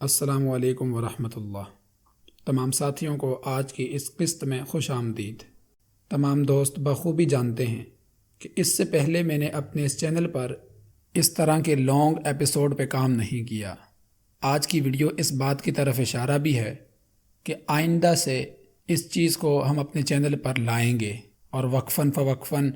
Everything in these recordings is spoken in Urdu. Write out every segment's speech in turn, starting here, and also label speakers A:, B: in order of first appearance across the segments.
A: السلام علیکم ورحمۃ اللہ۔ تمام ساتھیوں کو آج کی اس قسط میں خوش آمدید۔ تمام دوست بخوبی جانتے ہیں کہ اس سے پہلے میں نے اپنے اس چینل پر اس طرح کے لانگ ایپیسوڈ پہ کام نہیں کیا۔ آج کی ویڈیو اس بات کی طرف اشارہ بھی ہے کہ آئندہ سے اس چیز کو ہم اپنے چینل پر لائیں گے اور وقفاً فوقفاً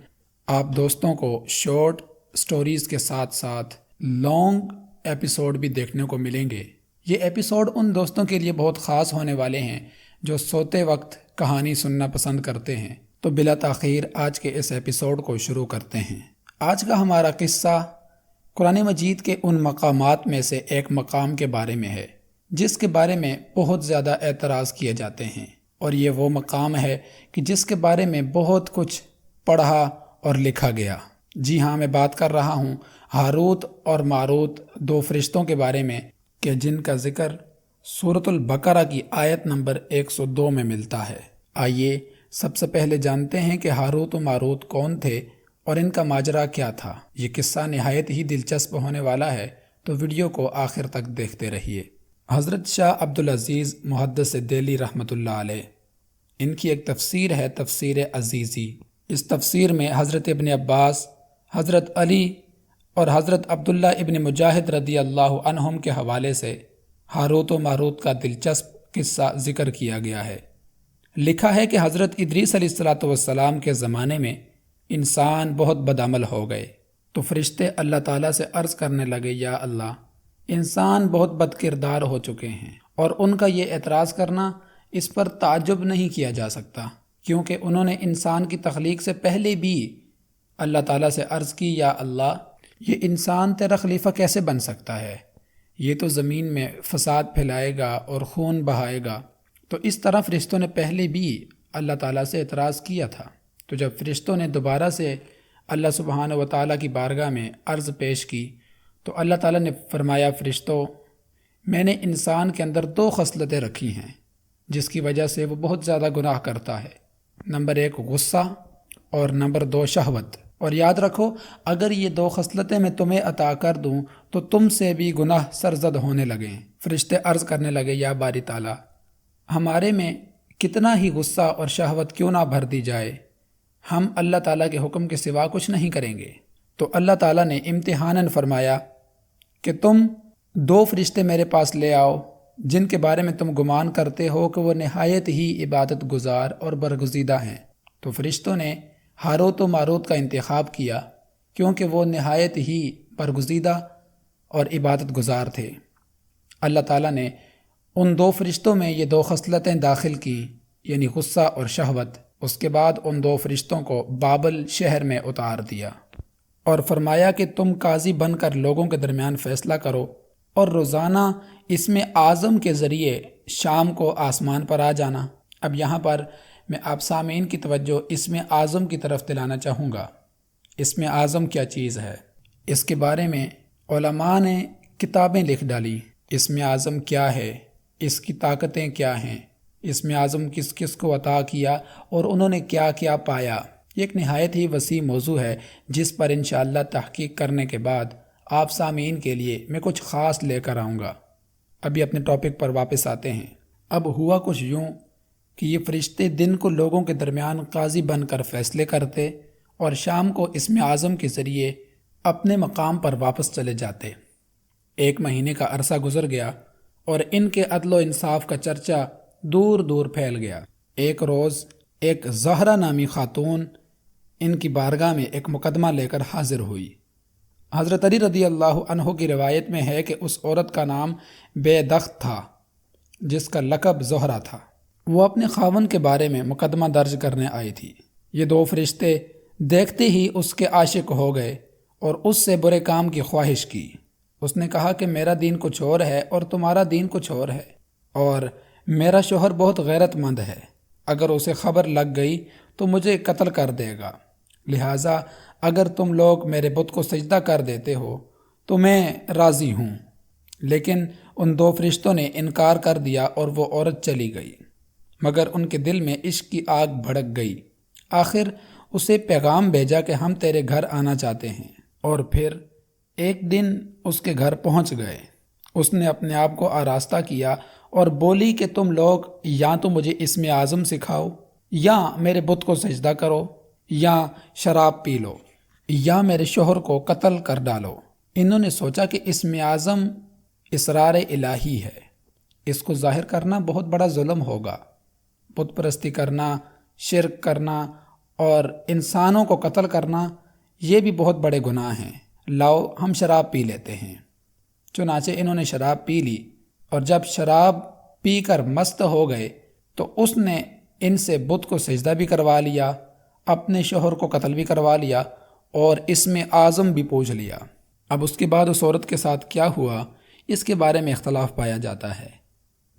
A: آپ دوستوں کو شارٹ سٹوریز کے ساتھ ساتھ لانگ ایپیسوڈ بھی دیکھنے کو ملیں گے۔ یہ ایپیسوڈ ان دوستوں کے لیے بہت خاص ہونے والے ہیں جو سوتے وقت کہانی سننا پسند کرتے ہیں۔ تو بلا تاخیر آج کے اس ایپیسوڈ کو شروع کرتے ہیں۔ آج کا ہمارا قصہ قرآن مجید کے ان مقامات میں سے ایک مقام کے بارے میں ہے جس کے بارے میں بہت زیادہ اعتراض کیے جاتے ہیں، اور یہ وہ مقام ہے کہ جس کے بارے میں بہت کچھ پڑھا اور لکھا گیا۔ جی ہاں، میں بات کر رہا ہوں ہاروت اور ماروت، دو فرشتوں کے بارے میں کہ جن کا ذکر سورۃ البقرہ کی آیت نمبر 102 میں ملتا ہے۔ آئیے سب سے پہلے جانتے ہیں کہ ہاروت و ماروت کون تھے اور ان کا ماجرا کیا تھا۔ یہ قصہ نہایت ہی دلچسپ ہونے والا ہے، تو ویڈیو کو آخر تک دیکھتے رہیے۔ حضرت شاہ عبدالعزیز محدث دہلی رحمۃ اللہ علیہ، ان کی ایک تفسیر ہے تفسیر عزیزی۔ اس تفسیر میں حضرت ابن عباس، حضرت علی اور حضرت عبداللہ ابن مجاہد رضی اللہ عنہم کے حوالے سے ہاروت و ماروت کا دلچسپ قصہ ذکر کیا گیا ہے۔ لکھا ہے کہ حضرت ادریس علیہ السلام کے زمانے میں انسان بہت بدعمل ہو گئے، تو فرشتے اللہ تعالیٰ سے عرض کرنے لگے، یا اللہ، انسان بہت بد کردار ہو چکے ہیں، اور ان کا یہ اعتراض کرنا اس پر تعجب نہیں کیا جا سکتا، کیونکہ انہوں نے انسان کی تخلیق سے پہلے بھی اللہ تعالیٰ سے عرض کی، یا اللہ، یہ انسان تیرا خلیفہ کیسے بن سکتا ہے؟ یہ تو زمین میں فساد پھیلائے گا اور خون بہائے گا۔ تو اس طرح فرشتوں نے پہلے بھی اللہ تعالیٰ سے اعتراض کیا تھا۔ تو جب فرشتوں نے دوبارہ سے اللہ سبحانہ و تعالیٰ کی بارگاہ میں عرض پیش کی، تو اللہ تعالیٰ نے فرمایا، فرشتوں، میں نے انسان کے اندر دو خصلتیں رکھی ہیں جس کی وجہ سے وہ بہت زیادہ گناہ کرتا ہے۔ نمبر 1 غصہ اور نمبر 2 شہوت۔ اور یاد رکھو، اگر یہ دو خصلتیں میں تمہیں عطا کر دوں تو تم سے بھی گناہ سرزد ہونے لگیں۔ فرشتے عرض کرنے لگے، یا باری تعالیٰ، ہمارے میں کتنا ہی غصہ اور شہوت کیوں نہ بھر دی جائے، ہم اللہ تعالیٰ کے حکم کے سوا کچھ نہیں کریں گے۔ تو اللہ تعالیٰ نے امتحاناً فرمایا کہ تم 2 فرشتے میرے پاس لے آؤ جن کے بارے میں تم گمان کرتے ہو کہ وہ نہایت ہی عبادت گزار اور برگزیدہ ہیں۔ تو فرشتوں نے ہاروت و ماروت کا انتخاب کیا کیونکہ وہ نہایت ہی برگزیدہ اور عبادت گزار تھے۔ اللہ تعالیٰ نے ان 2 فرشتوں میں یہ 2 خصلتیں داخل کیں، یعنی غصہ اور شہوت۔ اس کے بعد ان 2 فرشتوں کو بابل شہر میں اتار دیا اور فرمایا کہ تم قاضی بن کر لوگوں کے درمیان فیصلہ کرو، اور روزانہ اسم اعظم کے ذریعے شام کو آسمان پر آ جانا۔ اب یہاں پر میں آپ سامعین کی توجہ اسم اعظم کی طرف دلانا چاہوں گا۔ اسم اعظم کیا چیز ہے؟ اس کے بارے میں علماء نے کتابیں لکھ ڈالی۔ اسم اعظم کیا ہے، اس کی طاقتیں کیا ہیں، اسم اعظم کس کس کو عطا کیا اور انہوں نے کیا کیا پایا۔ یہ ایک نہایت ہی وسیع موضوع ہے جس پر انشاءاللہ تحقیق کرنے کے بعد آپ سامعین کے لیے میں کچھ خاص لے کر آؤں گا۔ ابھی اپنے ٹاپک پر واپس آتے ہیں۔ اب ہوا کچھ یوں کہ یہ فرشتے دن کو لوگوں کے درمیان قاضی بن کر فیصلے کرتے اور شام کو اسم اعظم کے ذریعے اپنے مقام پر واپس چلے جاتے۔ 1 مہینے کا عرصہ گزر گیا اور ان کے عدل و انصاف کا چرچا دور دور پھیل گیا۔ ایک روز ایک زہرہ نامی خاتون ان کی بارگاہ میں ایک مقدمہ لے کر حاضر ہوئی۔ حضرت علی رضی اللہ عنہ کی روایت میں ہے کہ اس عورت کا نام بے دخت تھا جس کا لقب زہرہ تھا۔ وہ اپنے خاوند کے بارے میں مقدمہ درج کرنے آئی تھی۔ یہ 2 فرشتے دیکھتے ہی اس کے عاشق ہو گئے اور اس سے برے کام کی خواہش کی۔ اس نے کہا کہ میرا دین کچھ اور ہے اور تمہارا دین کچھ اور ہے، اور میرا شوہر بہت غیرت مند ہے، اگر اسے خبر لگ گئی تو مجھے قتل کر دے گا، لہٰذا اگر تم لوگ میرے بت کو سجدہ کر دیتے ہو تو میں راضی ہوں۔ لیکن ان 2 فرشتوں نے انکار کر دیا اور وہ عورت چلی گئی، مگر ان کے دل میں عشق کی آگ بھڑک گئی۔ آخر اسے پیغام بھیجا کہ ہم تیرے گھر آنا چاہتے ہیں، اور پھر ایک دن اس کے گھر پہنچ گئے۔ اس نے اپنے آپ کو آراستہ کیا اور بولی کہ تم لوگ یا تو مجھے اسم اعظم سکھاؤ، یا میرے بت کو سجدہ کرو، یا شراب پی لو، یا میرے شوہر کو قتل کر ڈالو۔ انہوں نے سوچا کہ اسم اعظم اسرار الہی ہے، اس کو ظاہر کرنا بہت بڑا ظلم ہوگا۔ بت پرستی کرنا، شرک کرنا اور انسانوں کو قتل کرنا، یہ بھی بہت بڑے گناہ ہیں۔ لاؤ ہم شراب پی لیتے ہیں۔ چنانچہ انہوں نے شراب پی لی، اور جب شراب پی کر مست ہو گئے تو اس نے ان سے بت کو سجدہ بھی کروا لیا، اپنے شوہر کو قتل بھی کروا لیا اور اسم اعظم بھی پوچھ لیا۔ اب اس کے بعد اس عورت کے ساتھ کیا ہوا، اس کے بارے میں اختلاف پایا جاتا ہے۔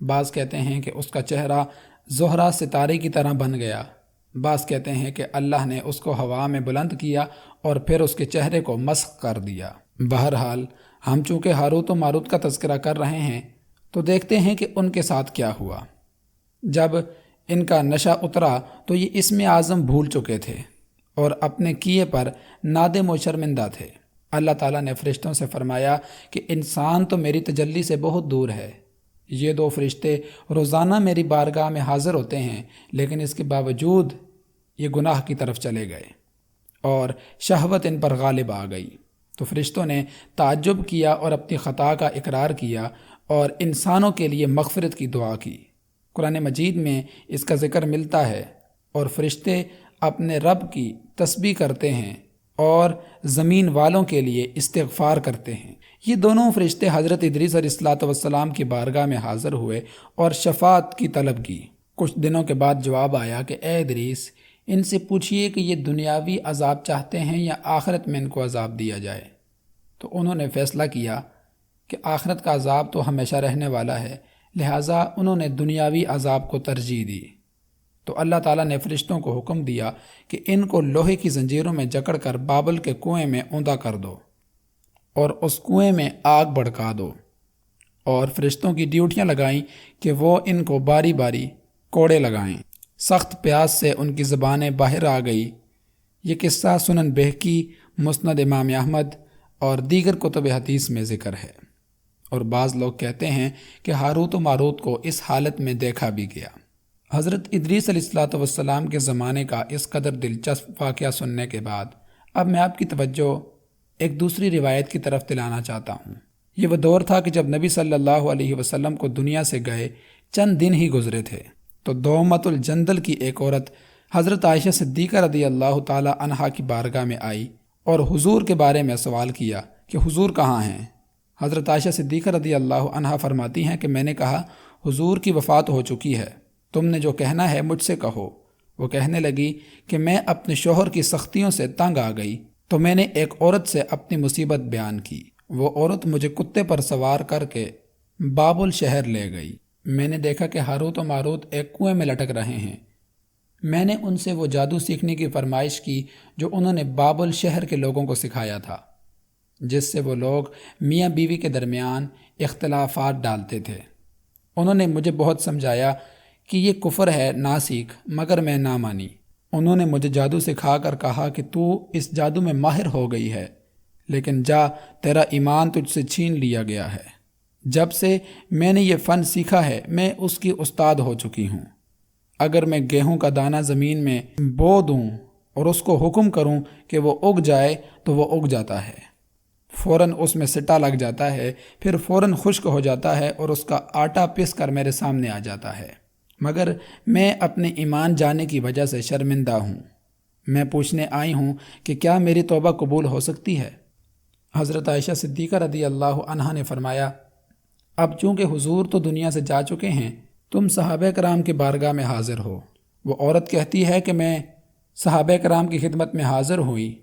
A: بعض کہتے ہیں کہ اس کا چہرہ زہرہ ستارے کی طرح بن گیا، بعض کہتے ہیں کہ اللہ نے اس کو ہوا میں بلند کیا اور پھر اس کے چہرے کو مسخ کر دیا۔ بہرحال ہم چونکہ ہاروت و ماروت کا تذکرہ کر رہے ہیں تو دیکھتے ہیں کہ ان کے ساتھ کیا ہوا۔ جب ان کا نشہ اترا تو یہ اسم اعظم بھول چکے تھے اور اپنے کیے پر نادم و شرمندہ تھے۔ اللہ تعالیٰ نے فرشتوں سے فرمایا کہ انسان تو میری تجلی سے بہت دور ہے۔ یہ دو فرشتے روزانہ میری بارگاہ میں حاضر ہوتے ہیں، لیکن اس کے باوجود یہ گناہ کی طرف چلے گئے اور شہوت ان پر غالب آ گئی۔ تو فرشتوں نے تعجب کیا اور اپنی خطا کا اقرار کیا اور انسانوں کے لیے مغفرت کی دعا کی۔ قرآن مجید میں اس کا ذکر ملتا ہے، اور فرشتے اپنے رب کی تسبیح کرتے ہیں اور زمین والوں کے لیے استغفار کرتے ہیں۔ یہ دونوں فرشتے حضرت ادریس علیہ الصلوۃ والسلام کی بارگاہ میں حاضر ہوئے اور شفاعت کی طلب کی۔ کچھ دنوں کے بعد جواب آیا کہ اے ادریس، ان سے پوچھئے کہ یہ دنیاوی عذاب چاہتے ہیں یا آخرت میں ان کو عذاب دیا جائے۔ تو انہوں نے فیصلہ کیا کہ آخرت کا عذاب تو ہمیشہ رہنے والا ہے، لہٰذا انہوں نے دنیاوی عذاب کو ترجیح دی۔ تو اللہ تعالیٰ نے فرشتوں کو حکم دیا کہ ان کو لوہے کی زنجیروں میں جکڑ کر بابل کے کنویں میں اوندا کر دو اور اس کنویں میں آگ بھڑکا دو، اور فرشتوں کی ڈیوٹیاں لگائیں کہ وہ ان کو باری باری کوڑے لگائیں۔ سخت پیاس سے ان کی زبانیں باہر آ گئی۔ یہ قصہ سنن بہقی، مسند امام احمد اور دیگر کتب حدیث میں ذکر ہے، اور بعض لوگ کہتے ہیں کہ ہاروت و ماروت کو اس حالت میں دیکھا بھی گیا۔ حضرت ادریس علیہ الصلوۃ والسلام کے زمانے کا اس قدر دلچسپ واقعہ سننے کے بعد اب میں آپ کی توجہ ایک دوسری روایت کی طرف دلانا چاہتا ہوں۔ یہ وہ دور تھا کہ جب نبی صلی اللہ علیہ وسلم کو دنیا سے گئے چند دن ہی گزرے تھے، تو دومت الجندل کی ایک عورت حضرت عائشہ صدیقہ رضی اللہ تعالی عنہا کی بارگاہ میں آئی اور حضور کے بارے میں سوال کیا کہ حضور کہاں ہیں؟ حضرت عائشہ صدیقہ رضی اللہ عنہا فرماتی ہیں کہ میں نے کہا حضور کی وفات ہو چکی ہے، تم نے جو کہنا ہے مجھ سے کہو۔ وہ کہنے لگی کہ میں اپنے شوہر کی سختیوں سے تنگ آ گئی تو میں نے ایک عورت سے اپنی مصیبت بیان کی۔ وہ عورت مجھے کتے پر سوار کر کے بابل شہر لے گئی۔ میں نے دیکھا کہ ہاروت و ماروت ایک کنویں میں لٹک رہے ہیں۔ میں نے ان سے وہ جادو سیکھنے کی فرمائش کی جو انہوں نے بابل شہر کے لوگوں کو سکھایا تھا، جس سے وہ لوگ میاں بیوی کے درمیان اختلافات ڈالتے تھے۔ انہوں نے مجھے بہت سمجھایا کہ یہ کفر ہے، نہ سیکھ، مگر میں نہ مانی۔ انہوں نے مجھے جادو سکھا کر کہا کہ تو اس جادو میں ماہر ہو گئی ہے، لیکن جا، تیرا ایمان تجھ سے چھین لیا گیا ہے۔ جب سے میں نے یہ فن سیکھا ہے میں اس کی استاد ہو چکی ہوں۔ اگر میں گیہوں کا دانہ زمین میں بو دوں اور اس کو حکم کروں کہ وہ اگ جائے تو وہ اگ جاتا ہے، فوراً اس میں سٹا لگ جاتا ہے، پھر فوراً خشک ہو جاتا ہے اور اس کا آٹا پس کر میرے سامنے آ جاتا ہے، مگر میں اپنے ایمان جانے کی وجہ سے شرمندہ ہوں۔ میں پوچھنے آئی ہوں کہ کیا میری توبہ قبول ہو سکتی ہے؟ حضرت عائشہ صدیقہ رضی اللہ عنہا نے فرمایا اب چونکہ حضور تو دنیا سے جا چکے ہیں، تم صحابہ کرام کی بارگاہ میں حاضر ہو۔ وہ عورت کہتی ہے کہ میں صحابہ کرام کی خدمت میں حاضر ہوئی،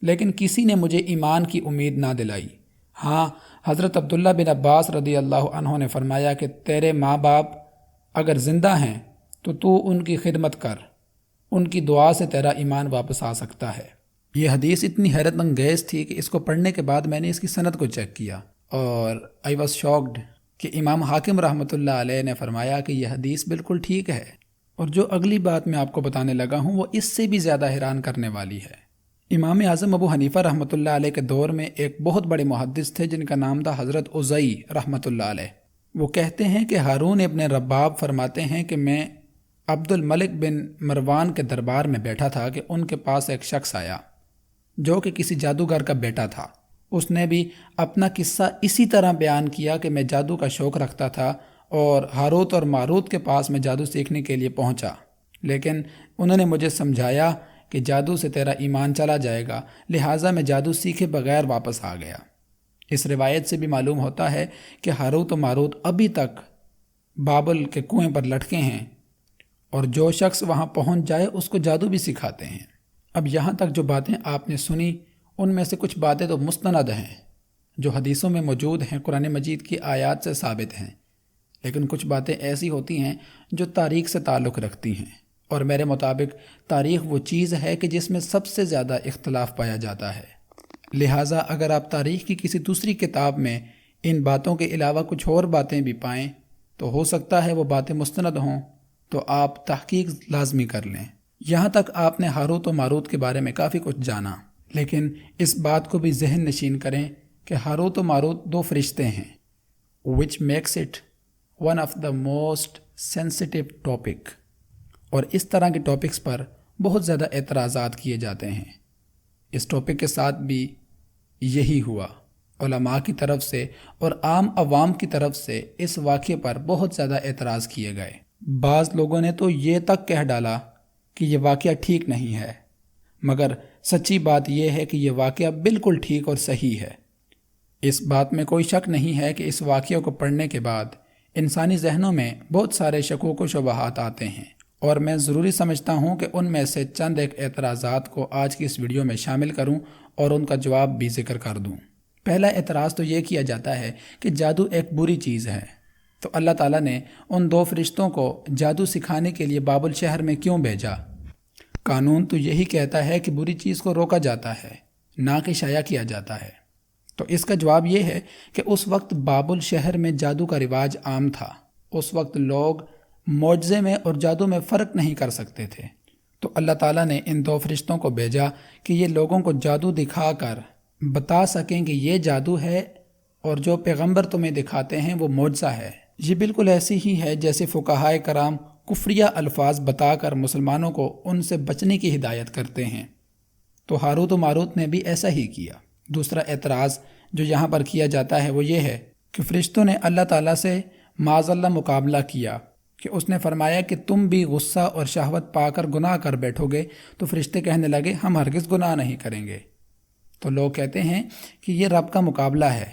A: لیکن کسی نے مجھے ایمان کی امید نہ دلائی۔ ہاں، حضرت عبداللہ بن عباس رضی اللہ عنہ نے فرمایا کہ تیرے ماں باپ اگر زندہ ہیں تو ان کی خدمت کر، ان کی دعا سے تیرا ایمان واپس آ سکتا ہے۔ یہ حدیث اتنی حیرت انگیز تھی کہ اس کو پڑھنے کے بعد میں نے اس کی سند کو چیک کیا اور I was shocked کہ امام حاکم رحمۃ اللہ علیہ نے فرمایا کہ یہ حدیث بالکل ٹھیک ہے، اور جو اگلی بات میں آپ کو بتانے لگا ہوں وہ اس سے بھی زیادہ حیران کرنے والی ہے۔ امام اعظم ابو حنیفہ رحمۃ اللہ علیہ کے دور میں ایک بہت بڑے محدث تھے جن کا نام تھا حضرت عزئی رحمۃ اللہ علیہ۔ وہ کہتے ہیں کہ ہارون ابن رباب فرماتے ہیں کہ میں عبد الملک بن مروان کے دربار میں بیٹھا تھا کہ ان کے پاس ایک شخص آیا جو کہ کسی جادوگر کا بیٹا تھا۔ اس نے بھی اپنا قصہ اسی طرح بیان کیا کہ میں جادو کا شوق رکھتا تھا اور ہاروت اور ماروت کے پاس میں جادو سیکھنے کے لیے پہنچا، لیکن انہوں نے مجھے سمجھایا کہ جادو سے تیرا ایمان چلا جائے گا، لہٰذا میں جادو سیکھے بغیر واپس آ گیا۔ اس روایت سے بھی معلوم ہوتا ہے کہ ہاروت و ماروت ابھی تک بابل کے کنویں پر لٹکے ہیں اور جو شخص وہاں پہنچ جائے اس کو جادو بھی سکھاتے ہیں۔ اب یہاں تک جو باتیں آپ نے سنی ان میں سے کچھ باتیں تو مستند ہیں جو حدیثوں میں موجود ہیں، قرآن مجید کی آیات سے ثابت ہیں، لیکن کچھ باتیں ایسی ہوتی ہیں جو تاریخ سے تعلق رکھتی ہیں، اور میرے مطابق تاریخ وہ چیز ہے کہ جس میں سب سے زیادہ اختلاف پایا جاتا ہے۔ لہٰذا اگر آپ تاریخ کی کسی دوسری کتاب میں ان باتوں کے علاوہ کچھ اور باتیں بھی پائیں تو ہو سکتا ہے وہ باتیں مستند ہوں، تو آپ تحقیق لازمی کر لیں۔ یہاں تک آپ نے ہاروت و ماروت کے بارے میں کافی کچھ جانا، لیکن اس بات کو بھی ذہن نشین کریں کہ ہاروت و ماروت دو فرشتے ہیں، which makes it one of the most sensitive topic، اور اس طرح کے ٹاپکس پر بہت زیادہ اعتراضات کیے جاتے ہیں۔ اس ٹاپک کے ساتھ بھی یہی ہوا، علماء کی طرف سے اور عام عوام کی طرف سے اس واقعے پر بہت زیادہ اعتراض کیے گئے۔ بعض لوگوں نے تو یہ تک کہہ ڈالا کہ یہ واقعہ ٹھیک نہیں ہے، مگر سچی بات یہ ہے کہ یہ واقعہ بالکل ٹھیک اور صحیح ہے۔ اس بات میں کوئی شک نہیں ہے کہ اس واقعے کو پڑھنے کے بعد انسانی ذہنوں میں بہت سارے شکوک و شبہات آتے ہیں، اور میں ضروری سمجھتا ہوں کہ ان میں سے چند ایک اعتراضات کو آج کی اس ویڈیو میں شامل کروں اور ان کا جواب بھی ذکر کر دوں۔ پہلا اعتراض تو یہ کیا جاتا ہے کہ جادو ایک بری چیز ہے، تو اللہ تعالیٰ نے ان دو فرشتوں کو جادو سکھانے کے لیے بابل شہر میں کیوں بھیجا؟ قانون تو یہی کہتا ہے کہ بری چیز کو روکا جاتا ہے، نہ کہ شائع کیا جاتا ہے۔ تو اس کا جواب یہ ہے کہ اس وقت بابل شہر میں جادو کا رواج عام تھا۔ اس وقت لوگ معجزے میں اور جادو میں فرق نہیں کر سکتے تھے، تو اللہ تعالیٰ نے ان دو فرشتوں کو بھیجا کہ یہ لوگوں کو جادو دکھا کر بتا سکیں کہ یہ جادو ہے اور جو پیغمبر تمہیں دکھاتے ہیں وہ معجزہ ہے۔ یہ بالکل ایسی ہی ہے جیسے فقہائے کرام کفریہ الفاظ بتا کر مسلمانوں کو ان سے بچنے کی ہدایت کرتے ہیں، تو ہاروت و ماروت نے بھی ایسا ہی کیا۔ دوسرا اعتراض جو یہاں پر کیا جاتا ہے وہ یہ ہے کہ فرشتوں نے اللہ تعالیٰ سے معاذ اللہ مقابلہ کیا کہ اس نے فرمایا کہ تم بھی غصہ اور شہوت پا کر گناہ کر بیٹھو گے، تو فرشتے کہنے لگے ہم ہرگز گناہ نہیں کریں گے۔ تو لوگ کہتے ہیں کہ یہ رب کا مقابلہ ہے،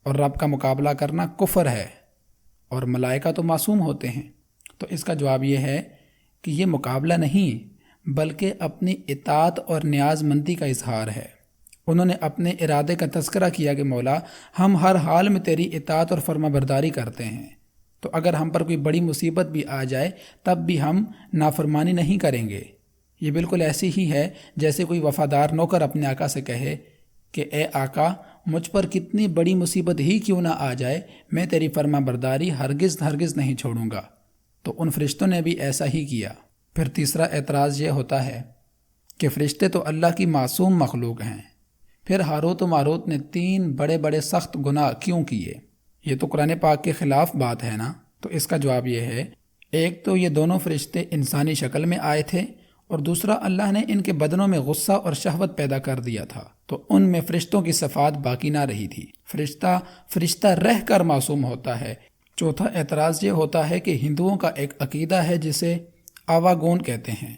A: اور رب کا مقابلہ کرنا کفر ہے، اور ملائکہ تو معصوم ہوتے ہیں۔ تو اس کا جواب یہ ہے کہ یہ مقابلہ نہیں بلکہ اپنی اطاعت اور نیاز مندی کا اظہار ہے۔ انہوں نے اپنے ارادے کا تذکرہ کیا کہ مولا ہم ہر حال میں تیری اطاعت اور فرما برداری کرتے ہیں، تو اگر ہم پر کوئی بڑی مصیبت بھی آ جائے تب بھی ہم نافرمانی نہیں کریں گے۔ یہ بالکل ایسی ہی ہے جیسے کوئی وفادار نوکر اپنے آقا سے کہے کہ اے آقا مجھ پر کتنی بڑی مصیبت ہی کیوں نہ آ جائے میں تیری فرما برداری ہرگز نہیں چھوڑوں گا۔ تو ان فرشتوں نے بھی ایسا ہی کیا۔ پھر تیسرا اعتراض یہ ہوتا ہے کہ فرشتے تو اللہ کی معصوم مخلوق ہیں، پھر ہاروت و ماروت نے 3 بڑے سخت گناہ کیوں کیے؟ یہ تو قرآن پاک کے خلاف بات ہے نا۔ تو اس کا جواب یہ ہے، ایک تو یہ دونوں فرشتے انسانی شکل میں آئے تھے، اور دوسرا اللہ نے ان کے بدنوں میں غصہ اور شہوت پیدا کر دیا تھا، تو ان میں فرشتوں کی صفات باقی نہ رہی تھی۔ فرشتہ رہ کر معصوم ہوتا ہے۔ چوتھا اعتراض یہ ہوتا ہے کہ ہندوؤں کا ایک عقیدہ ہے جسے آواگون کہتے ہیں۔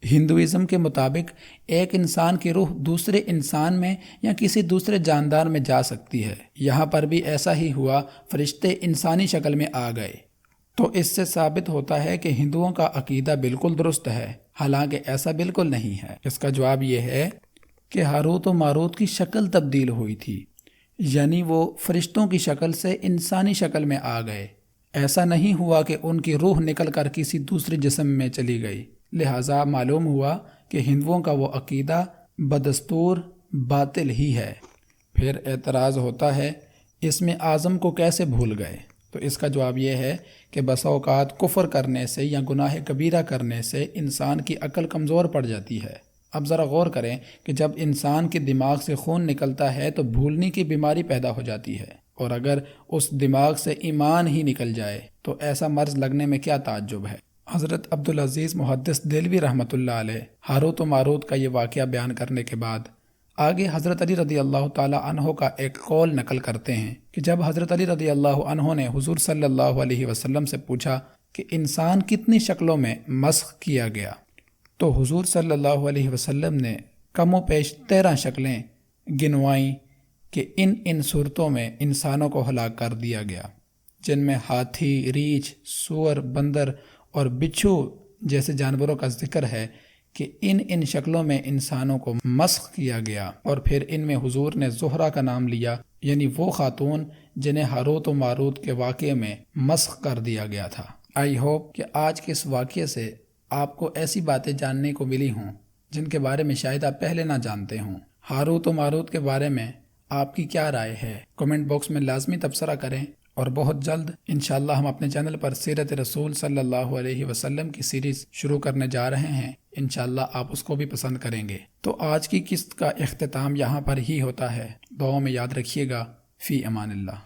A: ہندوازم کے مطابق ایک انسان کی روح دوسرے انسان میں یا کسی دوسرے جاندار میں جا سکتی ہے۔ یہاں پر بھی ایسا ہی ہوا، فرشتے انسانی شکل میں آ گئے۔ تو اس سے ثابت ہوتا ہے کہ ہندوؤں کا عقیدہ بالکل درست ہے، حالانکہ ایسا بالکل نہیں ہے۔ اس کا جواب یہ ہے کہ ہاروت و ماروت کی شکل تبدیل ہوئی تھی، یعنی وہ فرشتوں کی شکل سے انسانی شکل میں آ گئے۔ ایسا نہیں ہوا کہ ان کی روح نکل کر کسی دوسرے جسم میں چلی گئی۔ لہٰذا معلوم ہوا کہ ہندوؤں کا وہ عقیدہ بدستور باطل ہی ہے۔ پھر اعتراض ہوتا ہے اسم اعظم کو کیسے بھول گئے؟ تو اس کا جواب یہ ہے کہ بسا اوقات کفر کرنے سے یا گناہ کبیرہ کرنے سے انسان کی عقل کمزور پڑ جاتی ہے۔ اب ذرا غور کریں کہ جب انسان کے دماغ سے خون نکلتا ہے تو بھولنے کی بیماری پیدا ہو جاتی ہے، اور اگر اس دماغ سے ایمان ہی نکل جائے تو ایسا مرض لگنے میں کیا تعجب ہے۔ حضرت عبدالعزیز محدث دہلوی رحمۃ اللہ علیہ ہاروت و ماروت کا یہ واقعہ بیان کرنے کے بعد آگے حضرت علی رضی اللہ تعالی عنہ کا ایک قول نقل کرتے ہیں کہ جب حضرت علی رضی اللہ عنہ نے حضور صلی اللہ علیہ وسلم سے پوچھا کہ انسان کتنی شکلوں میں مسخ کیا گیا، تو حضور صلی اللہ علیہ وسلم نے کم و بیش 13 شکلیں گنوائیں کہ ان صورتوں میں انسانوں کو ہلاک کر دیا گیا، جن میں ہاتھی، ریچھ، سور، بندر اور بچھو جیسے جانوروں کا ذکر ہے کہ ان شکلوں میں انسانوں کو مسخ کیا گیا۔ اور پھر ان میں حضور نے زہرہ کا نام لیا، یعنی وہ خاتون جنہیں ہاروت و ماروت کے واقعے میں مسخ کر دیا گیا تھا۔ آئی ہوپ کہ آج کے اس واقعے سے آپ کو ایسی باتیں جاننے کو ملی ہوں جن کے بارے میں شاید آپ پہلے نہ جانتے ہوں۔ ہاروت و ماروت کے بارے میں آپ کی کیا رائے ہے؟ کمنٹ باکس میں لازمی تبصرہ کریں، اور بہت جلد انشاءاللہ ہم اپنے چینل پر سیرت رسول صلی اللہ علیہ وسلم کی سیریز شروع کرنے جا رہے ہیں۔ انشاءاللہ آپ اس کو بھی پسند کریں گے۔ تو آج کی قسط کا اختتام یہاں پر ہی ہوتا ہے۔ دعاؤں میں یاد رکھیے گا۔ فی امان اللہ۔